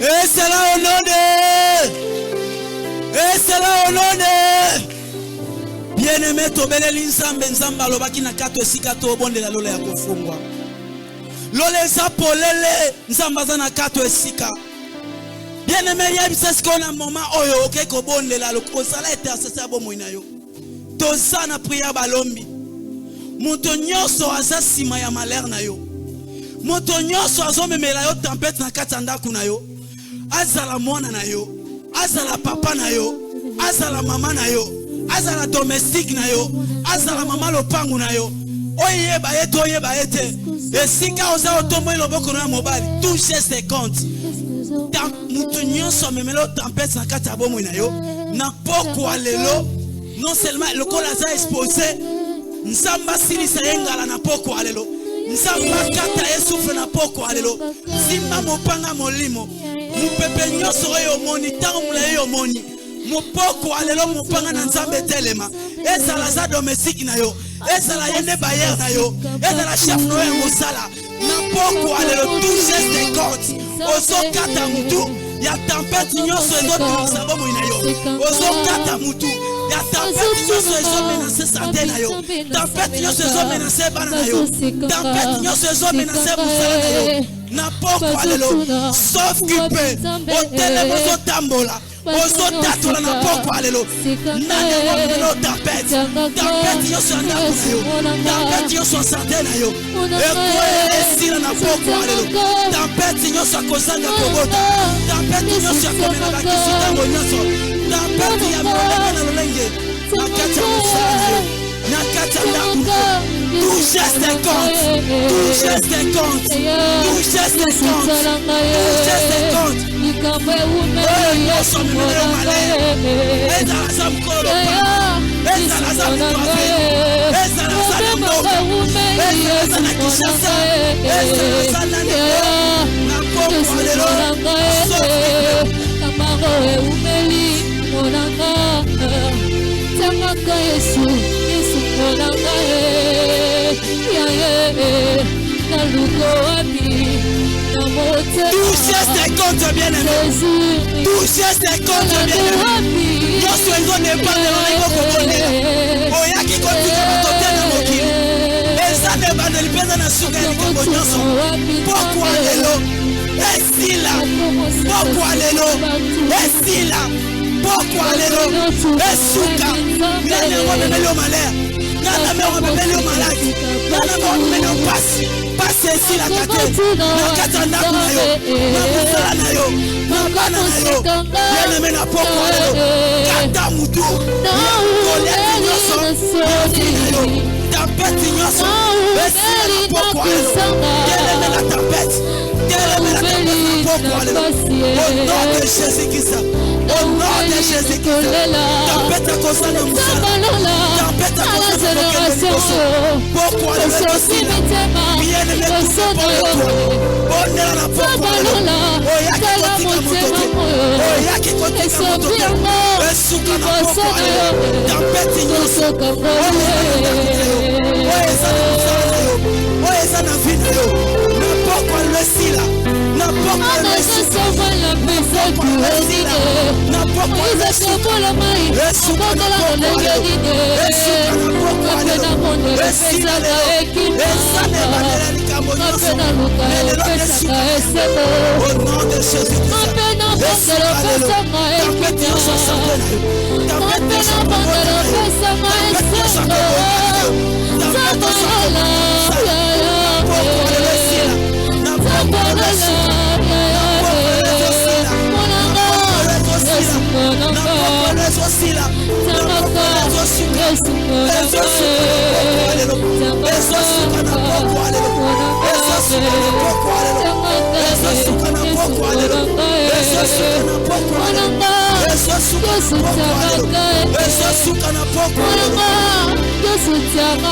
et c'est là au nom de et c'est là au nom de bien-aimé tobeleli nzambe nzambe alobaki na kato esika to obondela lola ya kofungwa lola eza polele nzambe aza na kato esika bien-aimé yebisa sikoyo na moment oyo okei kobondela kozala intercesseur ya bomoi na yo toza na prière balombi moto nyonso aza nsima ya malere na yo moto nyonso azomemela yo tempete na kati ya ndako na yo azala mwana na yo azala papa na yo azala mama na yo azala domestique na yo azala mama lopangu na yo oyeba ye to oyeba ye te esika oza otomboli loboko na mobali touche ses comptes moto nyonso amemela yo tempete na kati ya bomoi na yo na pokwa lelo non seulement lokola aza exposé nzambe asilisa ye ngala na pokwa lelo nzambe akata ye souffle na pokwa lelo simba mopanga molimo mopepe nyonso oyo omoni ntango molai oyo omoni mopokwa lelo mopanga na nzambe etelema ezala aza domestique na yo ezala ye nde bayere na yo ezala chef na yo ya mosala na pokwa lelo tout geste de compte ozokata mutu ya tempete nyonso ezotungisa bomoi na yo ozokata mutu ya tempete nyonso ezomenase sante na yo tempete nyonso ezomenase bana na yo tempete nyonso ezomenase mosala na yo na pokwa lelo sauf kipe otelema ozotambola ozotatola na poko alelo nani wamelo tempête nyonso ya ndako na yo tempête nyonso ya sante na yo ekoya esila na poko alelo tempête nyonso ya kozanga kobota tempête nyonso ya komela bakisi ntango nyonso tempête ya molenge na lolenge na kati ya mosala na yo na kati ya ndako na yo tout geste compte tout geste compte tout geste compte tout geste compte oyo nyonso memelo malere ezala za mokolo ezala za mokwape ezala za na mboka ezala za na kishasa ezala za nani na poko lelo kamaro eumeli monanga tangaka yesu monanga na luko wapi na mote tout geste compte bien aimé tout geste compte bien aimé nyonso ezodépendre na ekokobondela oyaki kotika bato na mokili eza na ebandeli mpenza na suka ya likambo nyonso pokwa lelo esila pokwa lelo esila pokwa lelo esuka nani yango amemeli yo malere nani yango amemeli yo maladi nani yango amemeli yo pasi esilaka te na kati ya ndako na yo na mosala na yo na bana na yo bien-aimé na pokwa lelo kata mutu kolete nyonso yofi na yo tempête nyonso esila na pokwa lelo bien-aimé na tempête bien-aimé na tempête na pokwa lelo au nom de Jésus-Christ au nom de Jésus-Christ tempête akozanga mosala tempête akozanga mokemokoso pokwa lelo esila bien-aimé bonela na pokwa lelo oyaki kotika moto te oyaki kotika moto te esuka na pokwa lelo tempête nyonso oyo eza na mosala na yo oyo eza na vi na yo na pokwa lelo esila na pokwa lelo esila na pokwa lelo esuka esuka na pokwa lelo esuka na pokwa lelo esila lelo eza na ebandela likambo nyonso lelo esuka au nom de Jésus-Christ esuka lelo tempête nyonso asante na yo tempête nyonso akobota na yo tempête nyonso akobota na yo tempête nyonso akobota na yo pokwa lelo esila na pokwa lelo esuka na pokwa lelo esila na pokwa lelo esila na pokwa lelo esila na pokwa lelo esuka ezosuka na pokwa lelo ezosuka na pokwa lelo ezosuka na pokwa lelo ezosuka na pokwa lelo ezosuka na pokwa lelo ezosuka na pokwa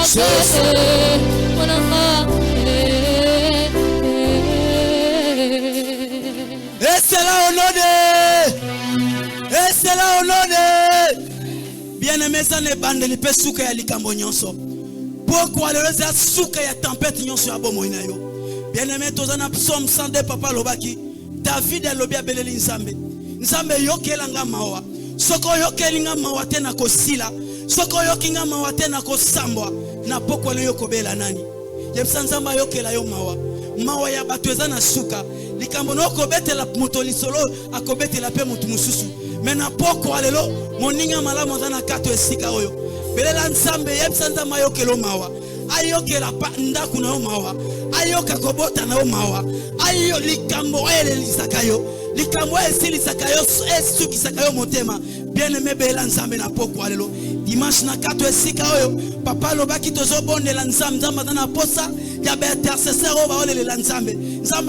et c'est là au nom de bien-aimé ça ne bandeli pe suka ya likambo nyonso pourquoi le reza suka ya tempête nyonso ya bomoi na yo bien-aimé tozana psaume 102 papa lobaki David alobi abeleli nzambe yokelanga mawa soko yokelinga mawa te na kosila soko yokinga mawa te na kosambwa na pokwa le yokobela nani yebisa nzamba yokela yo mawa ya bato eza na suka likambo no kobetela moto lisolo akobetela pe moto mususu mena pokwa lelo moninga malamu aza na kato esika oyo belela nzambe yebisa nzamba yokelo mawa ayokela ndako na yo mawa ayoka kobota na yo mawa ayo likambo elelisaka yo likambo esilisaka yo esukisaka yo motema bien-aimé belela nzambe na pokwa lelo dimanche na kato esika oyo papa lobaki tozobondela nzambe aza na posa ya baintercesseur oyo baolelela nzambe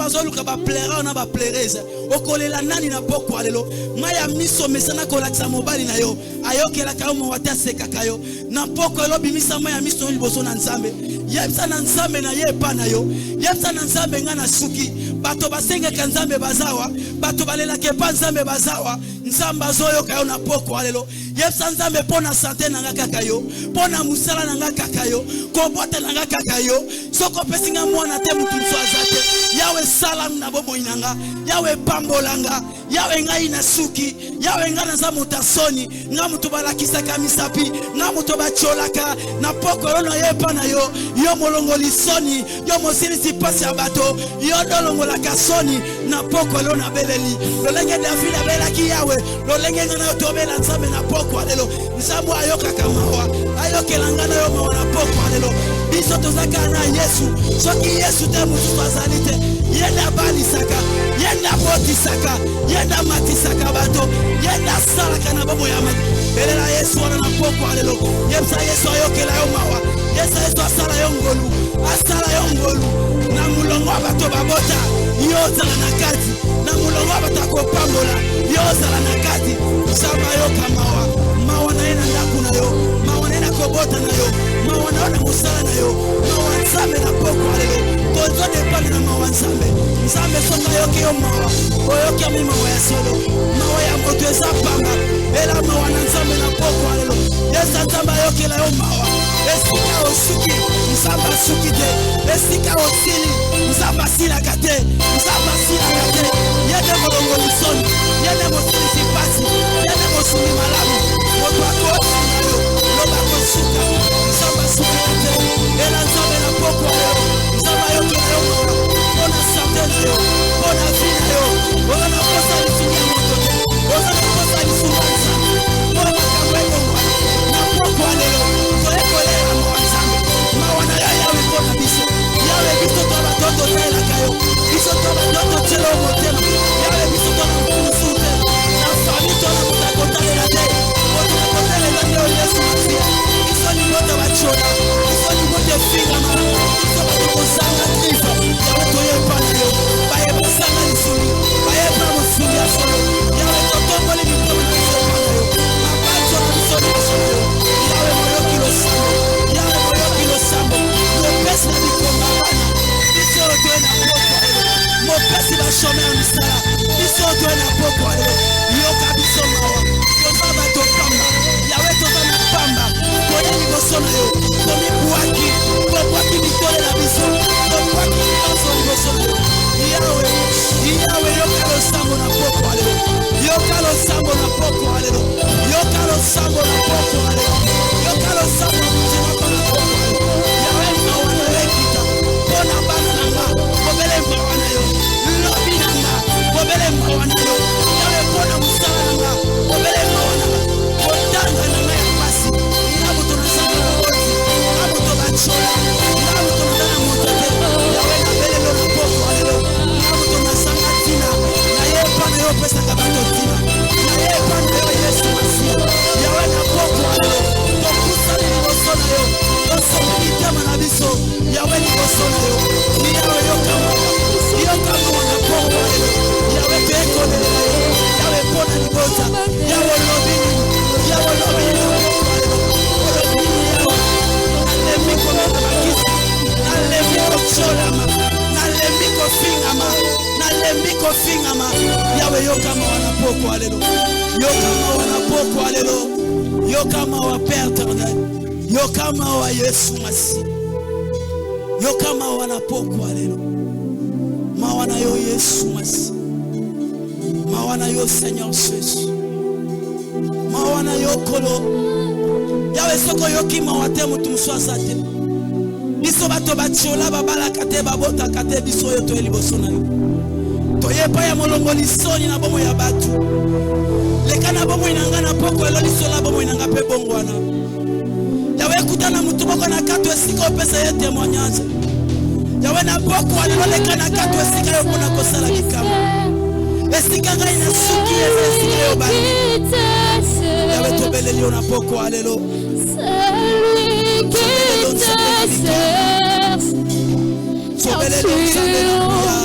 azoluka baplera na baplerese okolela nani na pokwa lelo mai ya miso mesana kolakisa mobali na yo ayokelaka yo mawa te asekaka yo na pokwa lelo bimisa mai ya miso yo liboso na nzambe yebisa na nzambe na ye epa na yo yebisa na nzambe nga na suki bato basengeka nzambe bazawa bato balelaka epa nzambe bazawa nzambe azoyoka yo na pokwa lelo yebisa nzambe mpo na sante na nga kaka yo mpo na mosala na nga kaka yo kobota na nga kaka yo soko opesi nga mwana te motu mosu aza te yawe sala na bomoi na nga yawe pambola nga yawe ngai na suki yawe nga naza moto asoni nga moto balakisaka misapi nga moto batiolaka na pokwa yo na ye epa na yo yo molongoli soni yo mosilisi pasi ya bato yo dolongolaka soni na pokwa yo na beleli lolenge David abelaki yawe lolenge ngana tobela nzambe na pokwa lelo nzambe ayoka kamawa ayokela ngana yo mawa na pokwa lelo biso tozaka na Yesu soki Yesu te mutu azalite yenda balisaka yenda botisaka yenda matisaka bato yenda salaka na bobo ya mati belela Yesu wana na pokwa lelo yebsa Yesu ayokela yo mawa Yesu asala yo ngolu na mulongo bato babota yozala na kati na mulongo bato akopambola yozala na kati samba yo kamawa mawa na ina ndaku na yo mawa na ina kobota na yo mawa na ina musala na yo mawa nzambe na pokwa lelo tozo depende na mawa nzambe soka yoke yo mawa oyoke mi mawa ya solo mawa ya moto eza pamba ela mawa na nzambe na pokwa lelo yesa nzambe ayokela yo mawa esika osuki nzambe asuki te esika osili nzambe asilaka te nzambe asilaka te yede molongo lisoni yede mosilisi pasi yede mosumi malamu moto akosi na yo loba kosuka nzambe asukaka te ela nzambe na pokwa lelo nzambe ayokela yo mawa mpona sante na yo mpona vi na yo oza na posa lisungi ya moto te oza na posa lisungi ya nzambe mpona makambo ekongwa na pokwa lelo toyekolela mawa nzambe mawa na yo yawe mpona biso yawe biso to batoto telaka yo biso to batoto telo motema yawe biso to na mpusu te na fami to na moto akotalela te moto akotalela nde o Yesu Masiya biso limoto bachola biso limoto efingama biso bato kosanga kristo yawe toyepa na yo bayeba sanga lisuni bayeba mosuni ya solo yawe totomboli mikolo na biso epa na yo mabanzo na biso liboso na yo yawe moyoki losambo yawe moyoki losambo mopesi na bikomba bana biso otoye na pokwa lelo mopesi bashome ya misala biso otoye na pokwa lelo yoka biso mawa toza bato pamba yawe toza na pamba toye liboso na yo tomibwaki tobwaki bitole na biso tobwaki nyonso liboso na yo yawe yoka losambo na pokwa lelo yoka losambo na pokwa lelo yoka losambo na pokwa lelo yoka losambo na mutima na pokwa lelo yawe mawa na yo ekita mpona bana na nga kobele mawa na yo lobi na nga kobele mawa na yo yawe mpona mosala na nga kobele mawa na nga kotanga na nga ya pasi nga moto nazanga na boti nga moto bachola nga moto naza na moto te yawe nabelelo na pokwa lelo nga moto nasanga ntina na ye epa na yo opesaka bato ntina na ye epa na yo Yesu Masiya yawe na pokwa lelo tokusali liboso na yo tosomi mitema na biso yawe liboso na yo yawe yoka mawa na pokwa lelo yawe toyekolela yo yawe mpona libota yawe lobi nini yawe lobi nini na pokwa lelo olobi nini yawe nalembi komema bakisi nalembi kocholama nalembi kofingama yawe yoka mawa na pokwa lelo yoka mawa na pokwa lelo yoka mawa Père éternel yoka mawa Yesu Masiya yoka mawa na pokwa lelo mawa na yo Yesu Masiya mawa na yo Seigneur Jésus mawa na yo kolo yawe soko yoki mawa te mutu musu aza te biso bato batiola babalaka te babotaka te biso oyo toye liboso na yo toyepa ya molongo lisoni na bomo ya bato leka na bomo inanga na poko elo lisola bomo inanga mpe bongwana yawe ekutana mutu moko na kato esika opesa ye témoignage yawe na poko alelo leka na kato esika yo mpona kosala likambo esika ngai na suki eza esika yo bani yawe tobeleli yo na poko alelo tobeleli yo nzambe na kuya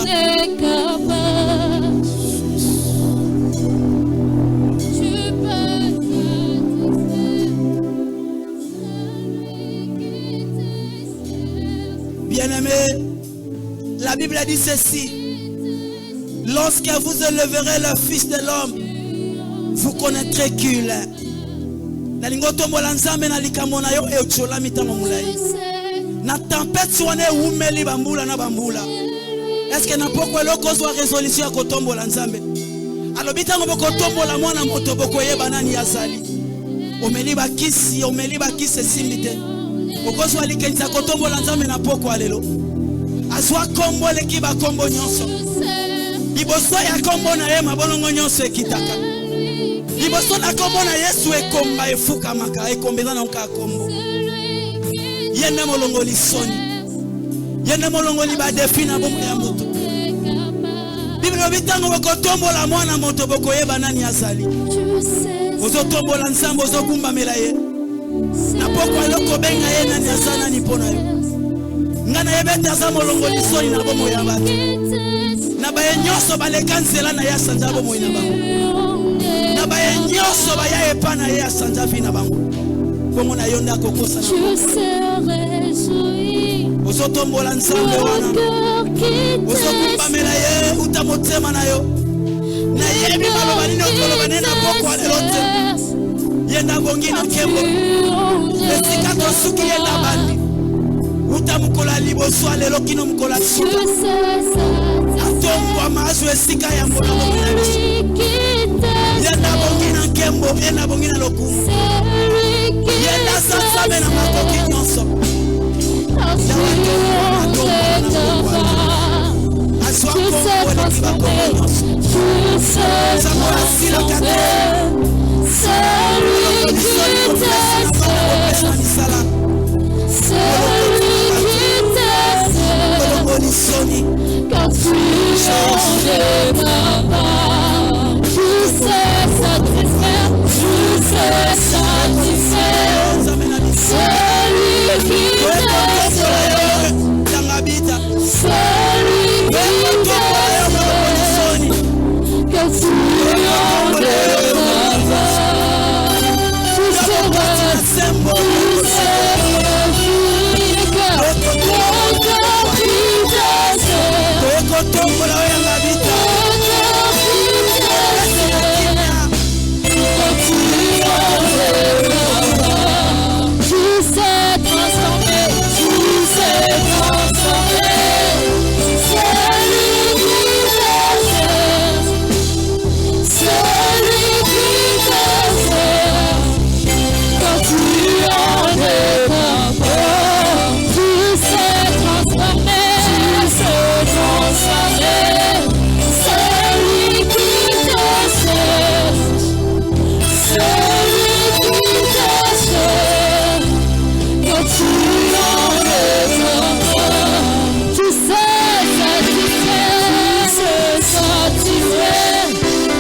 Bien-aimés, la Bible dit ceci: lorsque vous éleverez le Fils de l'homme, vous connaîtrez qu'il est. Na tempête wana umeli bambula na bambula. Est-ce que na poko eloko zwa résolution ya kotombola nzambe? Alobita ngo kotombola mwana moto boko yeba nani yazali. Omeli bakisi simite. Okozwa likenza kotombola nzambe na poko alelo. Azwa kombo leki ba kombo nyonso. Liboso ya kombo na ye mabolongo nyonso ekitaka. liboso na kombo na Yesu ekomba efukamaka ekombeza na nka kombo yende molongo lisoni yende molongo liba defina bomo ya moto Bible bitango bokotombola mwana moto bokoyeba nani azali ozotombola nsambo ozokumba melaye na poko eloko benga ye nani azana ni pona yo ngana yebeta za molongo lisoni na bomo ya bato na baye nyoso baleka nzela na ya sanja bomo ina bango na baye nyoso baya epana ya sanja vina bango bongo na yo ndako kosa na ozotombola nsambe wana ozokumba melaye utamotema na yo na yebi maloba nini okoloba nena poko alelote yenda bongi na kembo esika tosuki yenda bandi utamukola liboso alelo kino mukola suka atongwa mazu esika ya mbona bomina biso yenda bongi na kembo yenda bongi na lokumu yenda sasabe na makoki nyonso aswa kongo elikiba kongo nyonso sango asila kate Quand tu changes papa, je sais satisfaire,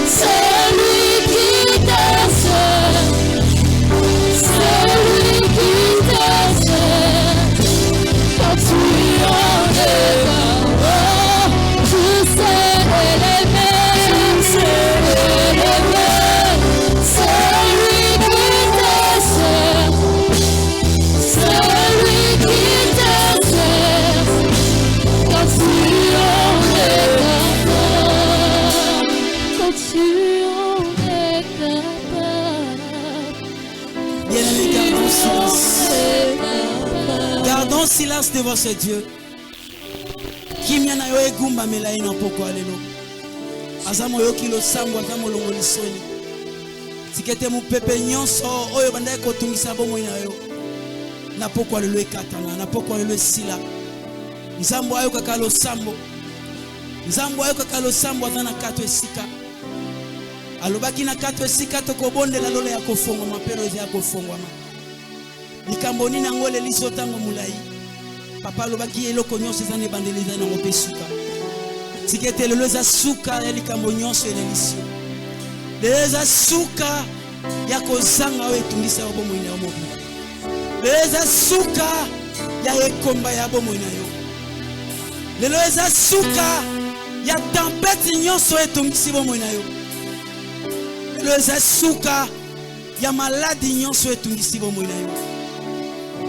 celui qui t'aime, celui qui t'aime, quand tu enlèves papa, tu seras silence devant ce Dieu. Kimyana yo egumba melayi na poko alelo. Azamo yo kilo sambo azamo longo lisoni. Tikete mu pepe nyonso oyo bandai kotungisa bomo ina yo. Na poko alelo ekatana, na poko alelo sila. Nzambo ayo kakalo sambo. Nzambo ayo kakalo sambo azana kato esika. Alobaki na kato esika tokobondela lolo ya kofongwa mapero ya kofongwa ma. Likambo nini ngole liso tango mulai. Papa lobaki eloko nyonso ezane bandeliza na ngope suka. Tikete lelo za suka ya likambo nyonso ene lisio. Lelo za suka ya kozanga o etungisa obomo ina omobi. Lelo za suka ya ekomba ya bomo ina yo. Lelo za suka ya tempête nyonso etungisi bomo ina yo. Lelo za suka ya maladi nyonso etungisi bomo ina yo.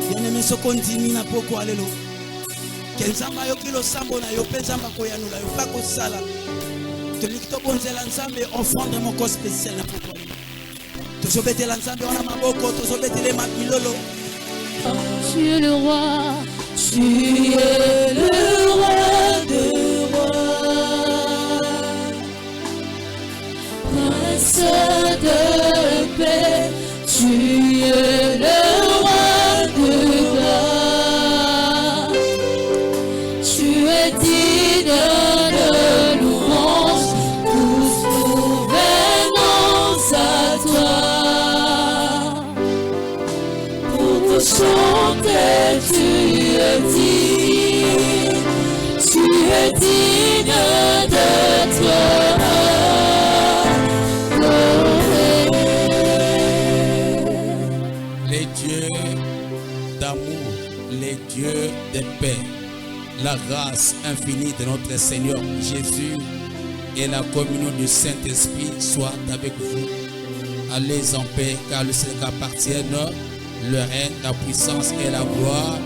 Bien-aimé so continue na poko alelo. Kenzamba yo kilo sambo na yo penzamba ko yanula yo pa ko sala. Tonique to bonzela nzambe offrande mon corps spécial na poko alelo. To sobete la nzambe wana maboko to sobete le mapilolo. Tu es le roi, tu es le roi de rois. Prince de paix, tu es le roi de gloire. Tu es digne de louange, toute gouvernance à toi. bonté, tu es digne d'être adoré. Les dieux d'amour, les dieux de paix, la grâce infinie de notre Seigneur Jésus et la communion du Saint-Esprit soient avec vous. Allez en paix, car le Seigneur appartient le règne, la puissance et la gloire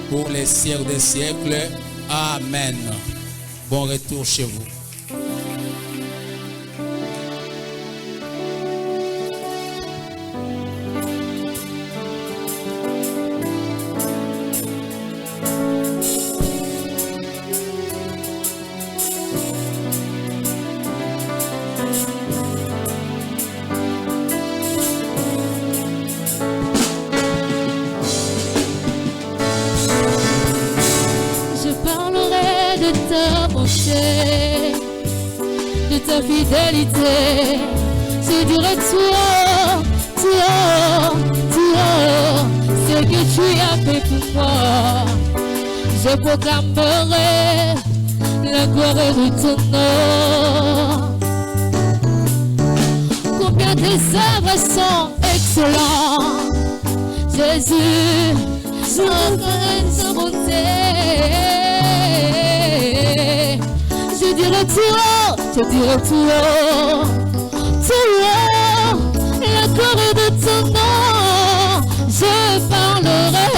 pour les siècles des siècles. Amen. Bon retour chez vous. Je parlerai de ta bonté, de ta fidélité. Je dirai toi, ce que tu as fait pour moi. Je proclamerai la gloire de ton nom. Combien tes œuvres sont excellentes, Jésus, je reconnais ta bonté. Je dirai tout haut, la gloire de ton nom. Je parlerai